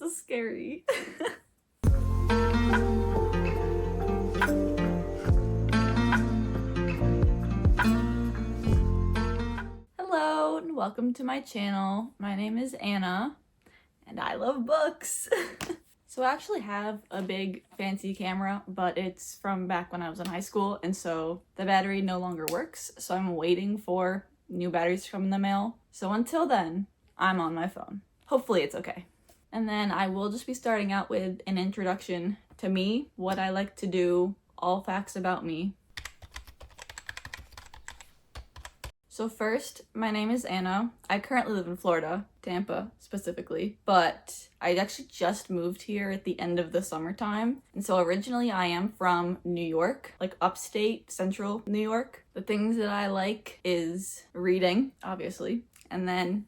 so scary. Hello and welcome to my channel. My name is Anna and I love books. So I actually have a big fancy camera, but it's from back when I was in high school, and so the battery no longer works, so I'm waiting for new batteries to come in the mail. So until then, I'm on my phone. Hopefully it's okay. And then I will just be starting out with an introduction to me, what I like to do, all facts about me. So first, my name is Anna. I currently live in Florida, Tampa specifically, but I actually just moved here at the end of the summertime. And so originally I am from New York, like upstate, central New York. The things that I like is reading, obviously, and then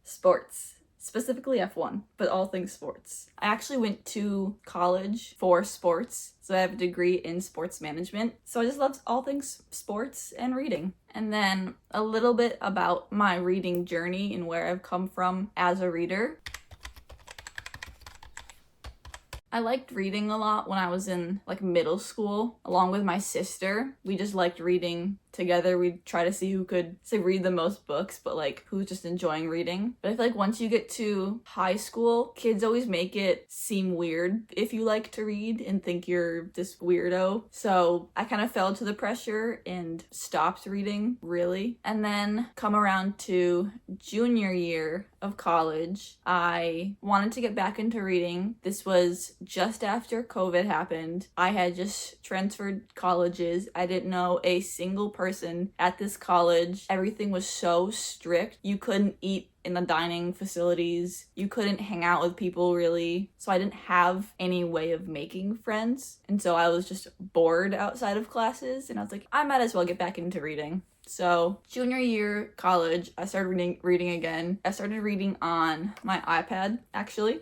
sports. Specifically F1, but all things sports. I actually went to college for sports, so I have a degree in sports management. So I just love all things sports and reading. And then a little bit about my reading journey and where I've come from as a reader. I liked reading a lot when I was in like middle school, along with my sister. We just liked reading together. We'd try to see who could read the most books, but like who's just enjoying reading. But I feel like once you get to high school, kids always make it seem weird if you like to read and think you're this weirdo. So I kind of fell to the pressure and stopped reading, really. And then come around to junior year of college, I wanted to get back into reading. This was just after COVID happened. I had just transferred colleges. I didn't know a single person at this college. Everything was so strict. You couldn't eat in the dining facilities. You couldn't hang out with people really. So I didn't have any way of making friends. And so I was just bored outside of classes. And I was like, I might as well get back into reading. So junior year college, I started reading again. I started reading on my iPad, actually.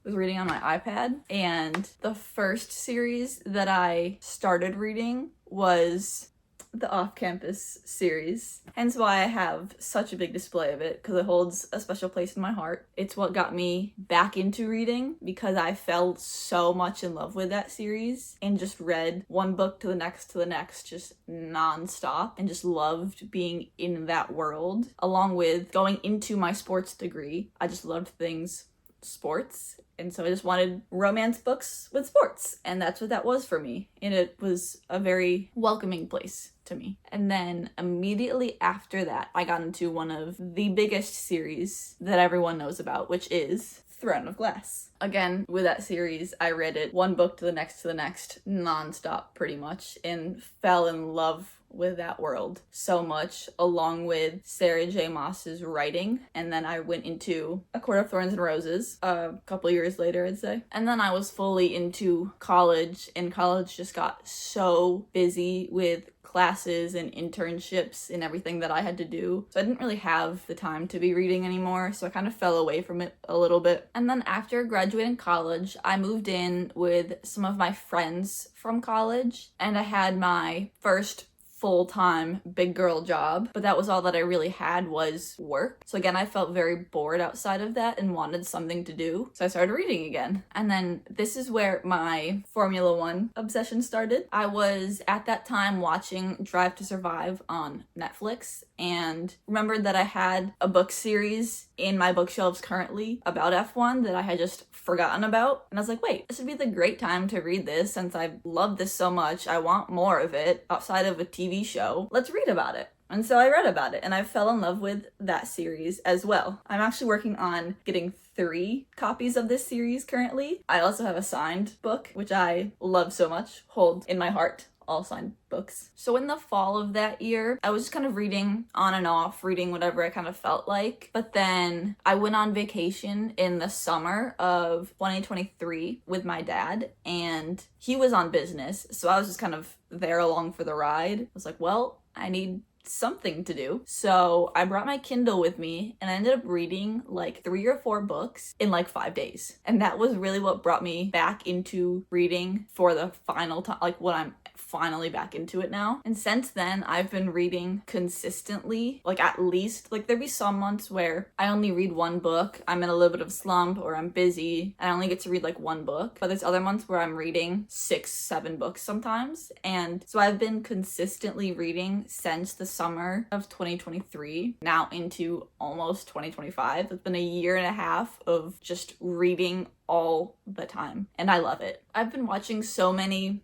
Was reading on my iPad, and the first series that I started reading was the Off-Campus series. Hence why I have such a big display of it, because it holds a special place in my heart. It's what got me back into reading, because I fell so much in love with that series and just read one book to the next, just non-stop, and just loved being in that world. Along with going into my sports degree, I just loved things sports, and so I just wanted romance books with sports, and that's what that was for me, and it was a very welcoming place to me. And then immediately after that, I got into one of the biggest series that everyone knows about, which is Throne of Glass. Again, with that series, I read it one book to the next, non-stop pretty much, and fell in love with that world so much, along with Sarah J. Maas's writing. And then I went into A Court of Thorns and Roses a couple years later, I'd say. And then I was fully into college, and college just got so busy with classes and internships and everything that I had to do. So I didn't really have the time to be reading anymore, so I kind of fell away from it a little bit. And then after graduating college, I moved in with some of my friends from college, and I had my first full-time big girl job, but that was all that I really had was work. So again, I felt very bored outside of that and wanted something to do. So I started reading again. And then this is where my Formula One obsession started. I was at that time watching Drive to Survive on Netflix and remembered that I had a book series in my bookshelves currently about F1 that I had just forgotten about. And I was like, wait, this would be the great time to read this since I love this so much. I want more of it outside of a TV show. Let's read about it. And so I read about it, and I fell in love with that series as well. I'm actually working on getting 3 copies of this series currently. I also have a signed book, which I love so much, hold in my heart. All signed books. So in the fall of that year, I was just kind of reading on and off, reading whatever I kind of felt like. But then I went on vacation in the summer of 2023 with my dad, and he was on business. So I was just kind of there along for the ride. I was like, well, I need something to do. So I brought my Kindle with me and I ended up reading like 3 or 4 books in like 5 days. And that was really what brought me back into reading for the final time, like when I'm finally back into it now. And since then, I've been reading consistently, like at least, like there'd be some months where I only read 1 book, I'm in a little bit of a slump or I'm busy and I only get to read like 1 book. But there's other months where I'm reading 6, 7 books sometimes. And so I've been consistently reading since the summer of 2023, now into almost 2025. It's been a year and a half of just reading all the time, and I love it. I've been watching so many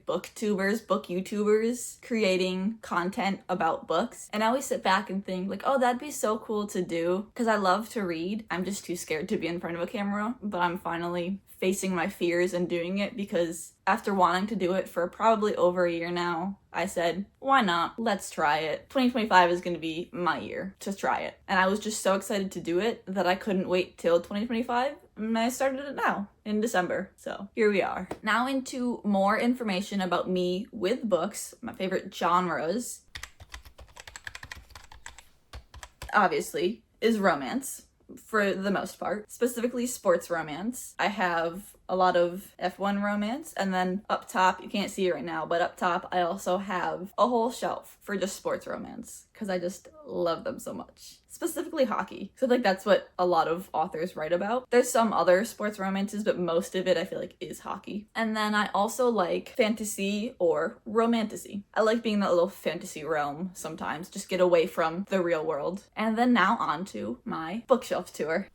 book YouTubers creating content about books, and I always sit back and think like, oh, that'd be so cool to do because I love to read. I'm just too scared to be in front of a camera, but I'm finally facing my fears and doing it because after wanting to do it for probably over a year now, I said, why not? Let's try it. 2025 is going to be my year to try it. And I was just so excited to do it that I couldn't wait till 2025. And I started it now in December. So here we are. Now into more information about me with books, my favorite genres. Obviously, is romance. For the most part, specifically sports romance. I have a lot of F1 romance, and then up top, you can't see it right now, but up top I also have a whole shelf for just sports romance because I just love them so much. Specifically hockey. So like that's what a lot of authors write about. There's some other sports romances, but most of it I feel like is hockey. And then I also like fantasy or romantasy. I like being in that little fantasy realm sometimes, just get away from the real world. And then now on to my bookshelf tour.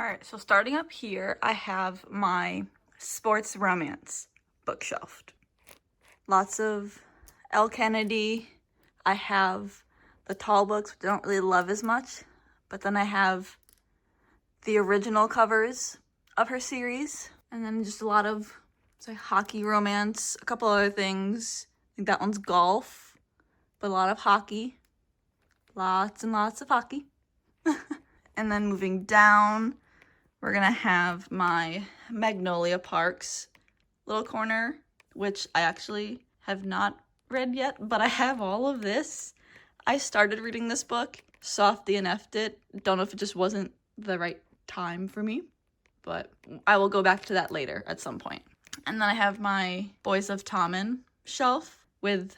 Alright, so starting up here, I have my sports romance bookshelf. Lots of Elle Kennedy. I have the tall books, which I don't really love as much, but then I have the original covers of her series, and then just a lot of hockey romance, a couple other things. I think that one's golf, but a lot of hockey. Lots and lots of hockey. And then moving down, we're gonna have my Magnolia Parks little corner, which I actually have not read yet, but I have all of this. I started reading this book, soft DNF'd it. Don't know if it just wasn't the right time for me, but I will go back to that later at some point. And then I have my Boys of Tommen shelf with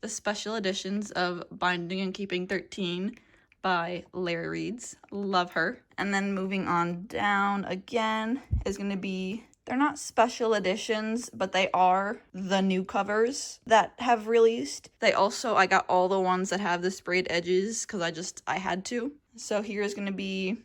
the special editions of Binding and Keeping 13 by Larry Reads. Love her. And then moving on down again is going to be, they're not special editions, but they are the new covers that have released. I got all the ones that have the sprayed edges because I had to. So here's going to be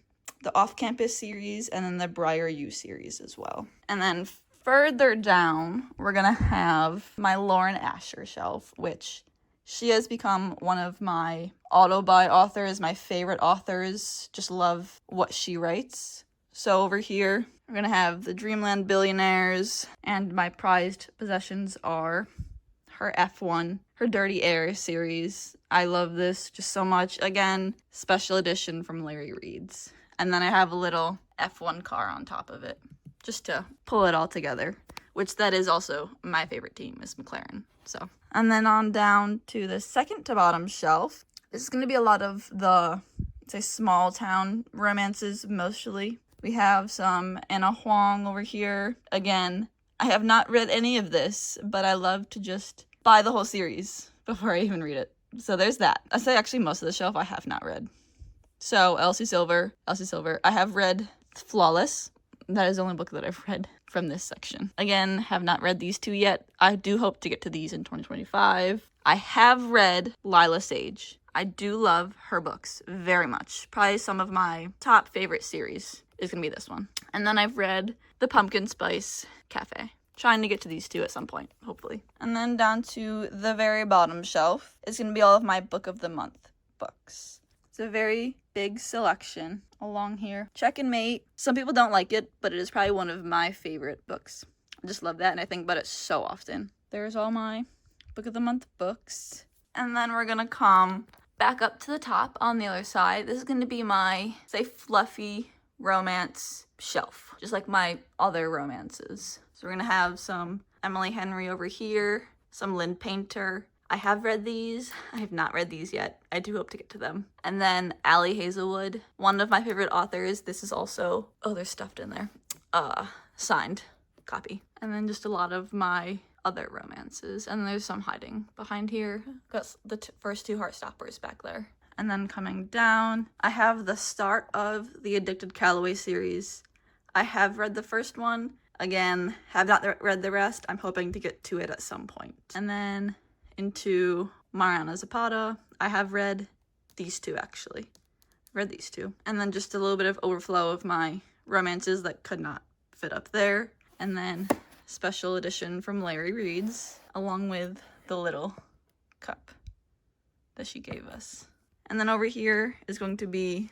the Off-Campus series and then the Briar U series as well. And then further down, we're going to have my Lauren Asher shelf, which she has become one of my auto-buy authors, my favorite authors. Just love what she writes. So over here, we're going to have the Dreamland Billionaires, and my prized possessions are her F1, her Dirty Air series. I love this just so much. Again, special edition from Larry Reads. And then I have a little F1 car on top of it, just to pull it all together, which that is also my favorite team, is McLaren. So, and then on down to the second to bottom shelf, this is going to be a lot of the, small town romances, mostly. We have some Anna Huang over here. Again, I have not read any of this, but I love to just buy the whole series before I even read it. So there's that. I say actually most of the shelf I have not read. So Elsie Silver. I have read Flawless. That is the only book that I've read from this section. Again, have not read these two yet. I do hope to get to these in 2025. I have read Lila Sage. I do love her books very much. Probably some of my top favorite series is going to be this one. And then I've read The Pumpkin Spice Cafe. Trying to get to these two at some point, hopefully. And then down to the very bottom shelf is going to be all of my Book of the Month books. It's a very big selection along here. Check and Mate. Some people don't like it, but it is probably one of my favorite books. I just love that, and I think about it so often. There's all my Book of the Month books. And then we're going to come back up to the top on the other side. This is going to be my, fluffy romance shelf, just like my other romances. So we're going to have some Emily Henry over here, some Lynn Painter, I have read these. I have not read these yet. I do hope to get to them. And then Allie Hazelwood, one of my favorite authors. This is also, oh, there's stuffed in there. Signed copy. And then just a lot of my other romances. And there's some hiding behind here. Got the first two Heartstoppers back there. And then coming down, I have the start of the Addicted Calloway series. I have read the first one. Again, have not read the rest. I'm hoping to get to it at some point. And then into Mariana Zapata. I have read these two, actually. Read these two. And then just a little bit of overflow of my romances that could not fit up there. And then special edition from Larry Reads, along with the little cup that she gave us. And then over here is going to be,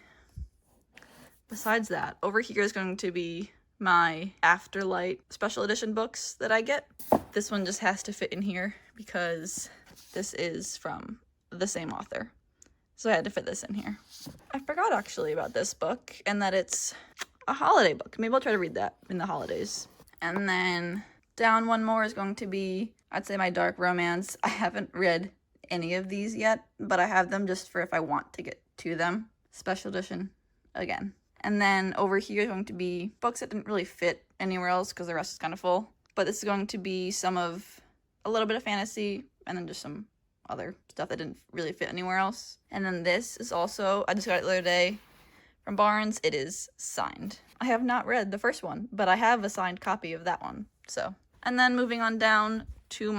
besides that, over here is going to be my Afterlight special edition books that I get. This one just has to fit in here because this is from the same author. So I had to fit this in here. I forgot actually about this book and that it's a holiday book. Maybe I'll try to read that in the holidays. And then down one more is going to be, I'd say, my dark romance. I haven't read any of these yet, but I have them just for if I want to get to them. Special edition again. And then over here is going to be books that didn't really fit anywhere else because the rest is kind of full. But this is going to be some of a little bit of fantasy and then just some other stuff that didn't really fit anywhere else. And then this is also, I just got it the other day from Barnes. It is signed. I have not read the first one, but I have a signed copy of that one. So, and then moving on down to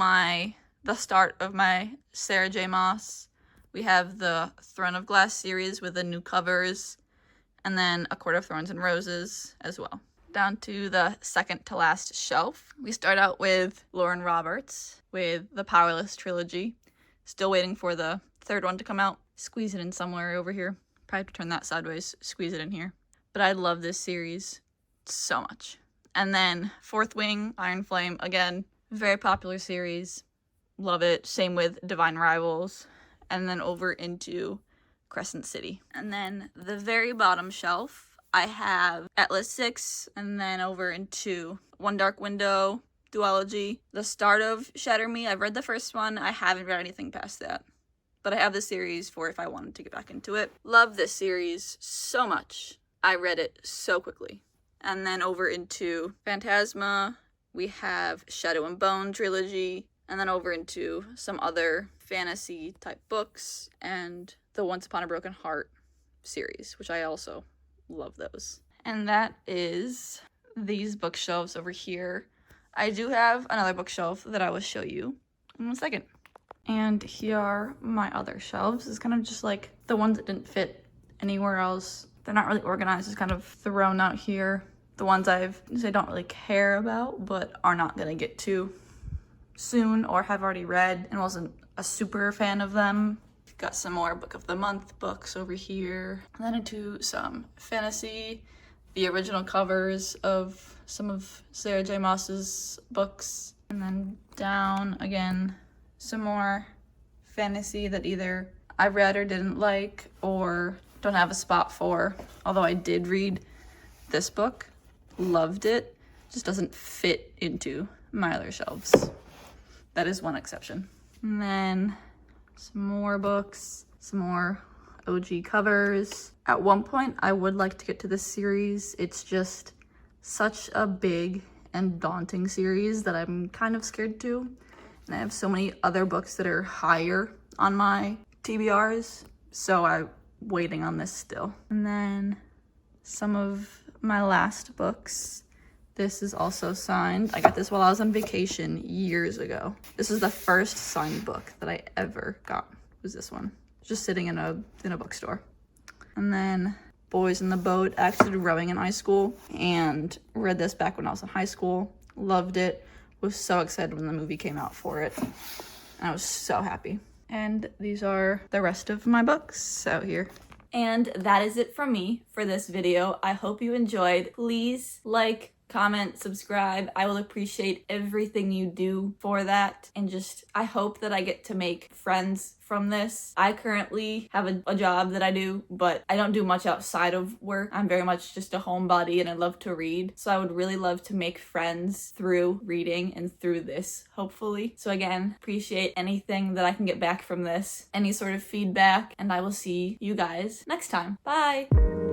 the start of my Sarah J. Maas. We have the Throne of Glass series with the new covers, and then A Court of Thorns and Roses as well. Down to the second to last shelf, we start out with Lauren Roberts with the Powerless trilogy. Still waiting for the third one to come out. Squeeze it in somewhere over here. Probably have to turn that sideways, squeeze it in here. But I love this series so much. And then Fourth Wing, Iron Flame, again, very popular series. Love it. Same with Divine Rivals. And then over into Crescent City. And then the very bottom shelf, I have Atlas 6, and then over into One Dark Window, Duology. The start of Shatter Me, I've read the first one. I haven't read anything past that. But I have the series for if I wanted to get back into it. Love this series so much. I read it so quickly. And then over into Phantasma, we have Shadow and Bone trilogy, and then over into some other fantasy type books and the Once Upon a Broken Heart series, which I also love those. And that is these bookshelves over here. I do have another bookshelf that I will show you in 1 second. And here are my other shelves. It's kind of just like the ones that didn't fit anywhere else. They're not really organized, it's kind of thrown out here. The ones I don't really care about, but are not gonna get to soon or have already read and wasn't a super fan of them. Got some more Book of the Month books over here. And then into some fantasy, the original covers of some of Sarah J. Maas's books. And then down again, some more fantasy that either I read or didn't like or don't have a spot for. Although I did read this book, loved it, just doesn't fit into my other shelves. That is one exception. And then some more books, some more OG covers. At one point, I would like to get to this series. It's just such a big and daunting series that I'm kind of scared to. And I have so many other books that are higher on my TBRs, so I'm waiting on this still. And then some of my last books. This is also signed. I got this while I was on vacation years ago. This is the first signed book that I ever got, was this one. Just sitting in a bookstore. And then Boys in the Boat. I actually did rowing in high school and read this back when I was in high school. Loved it. Was so excited when the movie came out for it. And I was so happy. And these are the rest of my books out here. And that is it from me for this video. I hope you enjoyed. Please like, comment, subscribe. I will appreciate everything you do for that. And just, I hope that I get to make friends from this. I currently have a job that I do, but I don't do much outside of work. I'm very much just a homebody and I love to read. So I would really love to make friends through reading and through this, hopefully. So again, appreciate anything that I can get back from this, any sort of feedback, and I will see you guys next time. Bye!